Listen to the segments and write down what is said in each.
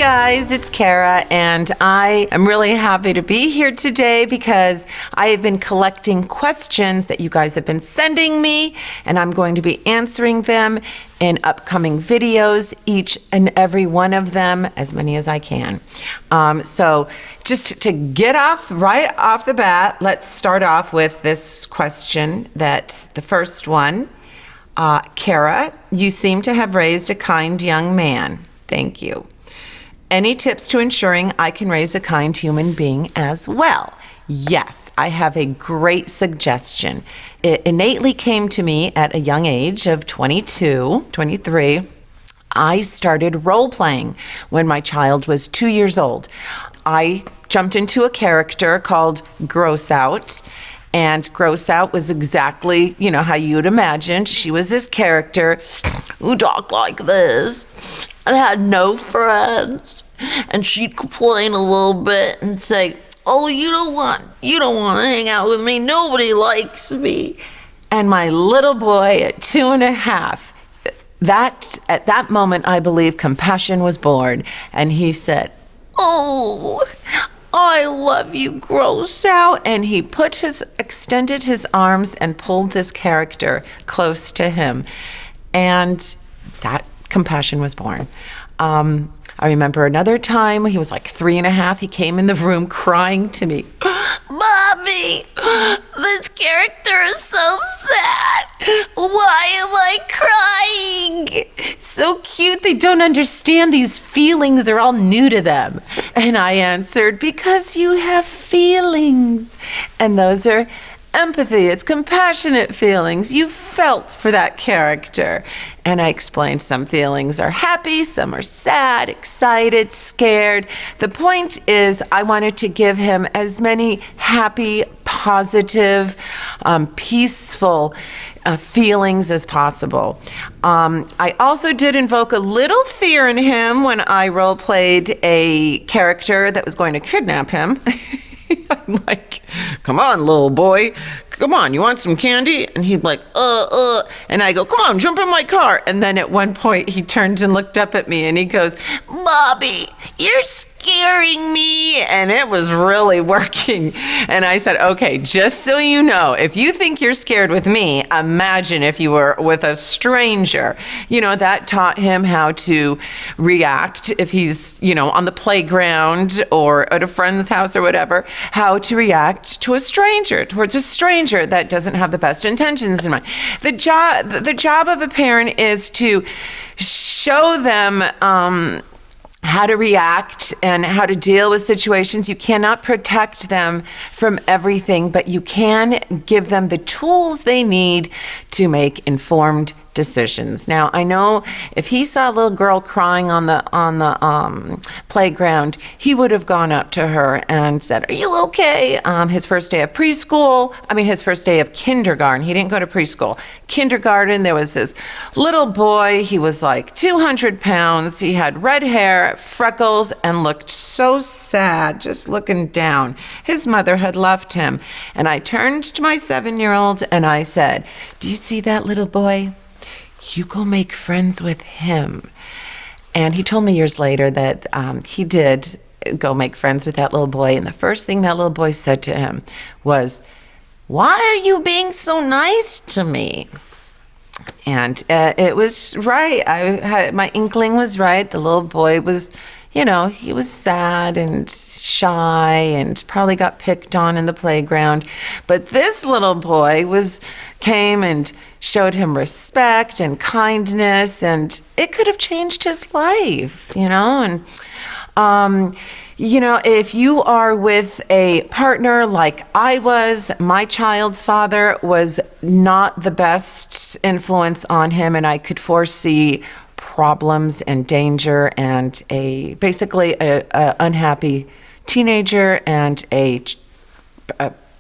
guys, it's Cara, and I am really happy to be here today because I have been collecting questions that you guys have been sending me, and I'm going to be answering them in upcoming videos, each and every one of them, as many as I can. So just to get right off the bat, let's start off with this question, that the first one. Cara, you seem to have raised a kind young man. Thank you. Any tips to ensuring I can raise a kind human being as well? Yes, I have a great suggestion. It innately came to me at a young age of 22, 23. I started role-playing when my child was 2 years old. I jumped into a character called Gross Out, and Gross Out was exactly, how you'd imagine. She was this character who talked like this and had no friends. And she'd complain a little bit and say, "Oh, you don't want to hang out with me. Nobody likes me." And my little boy at 2.5, at that moment, I believe compassion was born. And he said, "Oh, I love you, Gross Out." And he extended his arms and pulled this character close to him. And that compassion was born. I remember another time, he was like 3.5, he came in the room crying to me, "Mommy, this character is so sad. Why am I crying?" So cute. They don't understand these feelings. They're all new to them. And I answered, "Because you have feelings. And those are empathy. It's compassionate feelings. You felt for that character." And I explained some feelings are happy, some are sad, excited, scared. The point is, I wanted to give him as many happy, positive, peaceful feelings as possible. I also did invoke a little fear in him when I role-played a character that was going to kidnap him. I'm like, "Come on, little boy. Come on, you want some candy?" And he'd like, And I go, "Come on, jump in my car." And then at one point he turned and looked up at me and he goes, "Bobby, you're scaring me." And it was really working. And I said, "Okay, just so you know, if you think you're scared with me, imagine if you were with a stranger." That taught him how to react if he's, on the playground or at a friend's house or whatever, how to react towards a stranger that doesn't have the best intentions in mind. The job of a parent is to show them how to react and how to deal with situations. You cannot protect them from everything, but you can give them the tools they need to make informed decisions. Now, I know if he saw a little girl crying on the playground, he would have gone up to her and said, "Are you okay?" His first day of his first day of kindergarten. He didn't go to preschool. Kindergarten, there was this little boy. He was like 200 pounds. He had red hair, freckles, and looked so sad, just looking down. His mother had left him. And I turned to my 7-year-old and I said, "Do you see that little boy? You go make friends with him." And he told me years later that he did go make friends with that little boy. And the first thing that little boy said to him was, "Why are you being so nice to me?" And it was right. My inkling was right. The little boy was, he was sad and shy and probably got picked on in the playground. But this little boy came and showed him respect and kindness, and it could have changed his life, And, if you are with a partner like I was, my child's father was not the best influence on him, and I could foresee problems and danger and basically a unhappy teenager and a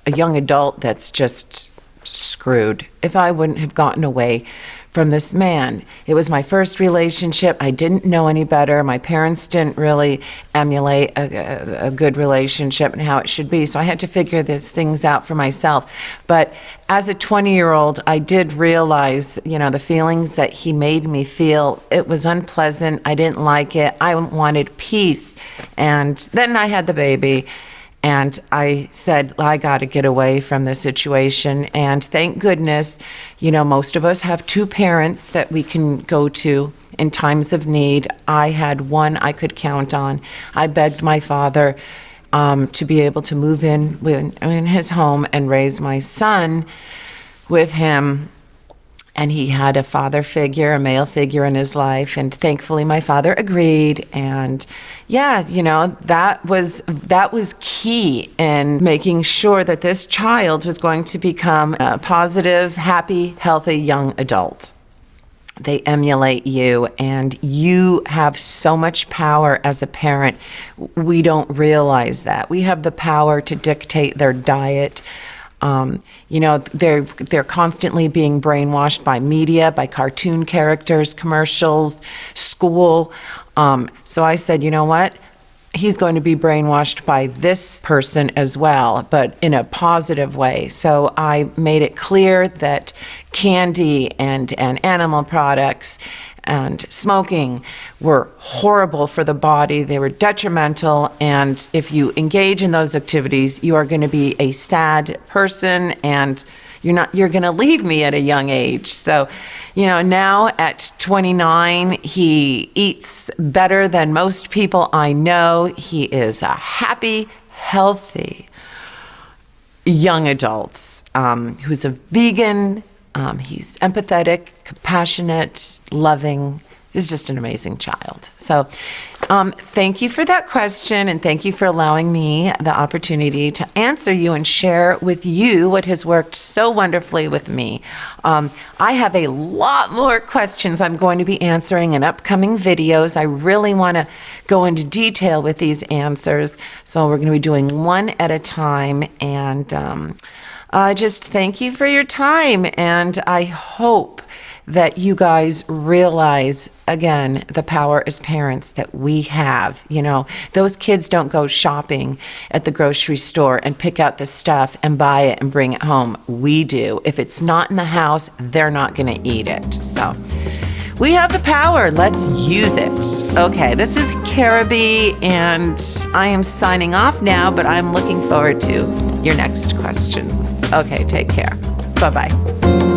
young adult that's just screwed if I wouldn't have gotten away from this man. It was my first relationship. I didn't know any better. My parents didn't really emulate a good relationship and how it should be. So I had to figure these things out for myself. But as a 20-year-old, I did realize, the feelings that he made me feel. It was unpleasant. I didn't like it. I wanted peace. And then I had the baby. And I said, I got to get away from this situation. And thank goodness, most of us have two parents that we can go to in times of need. I had one I could count on. I begged my father to be able to move in his home and raise my son with him. And he had a father figure, a male figure in his life. And thankfully, my father agreed. And that was key in making sure that this child was going to become a positive, happy, healthy young adult. They emulate you, and you have so much power as a parent. We don't realize that. We have the power to dictate their diet. They're constantly being brainwashed by media, by cartoon characters, commercials, school. So I said, you know what? He's going to be brainwashed by this person as well, but in a positive way. So I made it clear that candy and animal products and smoking were horrible for the body. They were detrimental. And if you engage in those activities, you are going to be a sad person, and you're going to leave me at a young age. So, now at 29, he eats better than most people I know. He is a happy, healthy young adult who's a vegan. He's empathetic, compassionate, loving. He's just an amazing child. So thank you for that question, and thank you for allowing me the opportunity to answer you and share with you what has worked so wonderfully with me. I have a lot more questions I'm going to be answering in upcoming videos. I really want to go into detail with these answers, so we're going to be doing one at a time. And just thank you for your time, and I hope that you guys realize, again, the power as parents that we have. Those kids don't go shopping at the grocery store and pick out the stuff and buy it and bring it home. We do. If it's not in the house, they're not going to eat it. So we have the power. Let's use it. Okay, this is Cara B, and I am signing off now, but I'm looking forward to your next questions. Okay, take care. Bye-bye.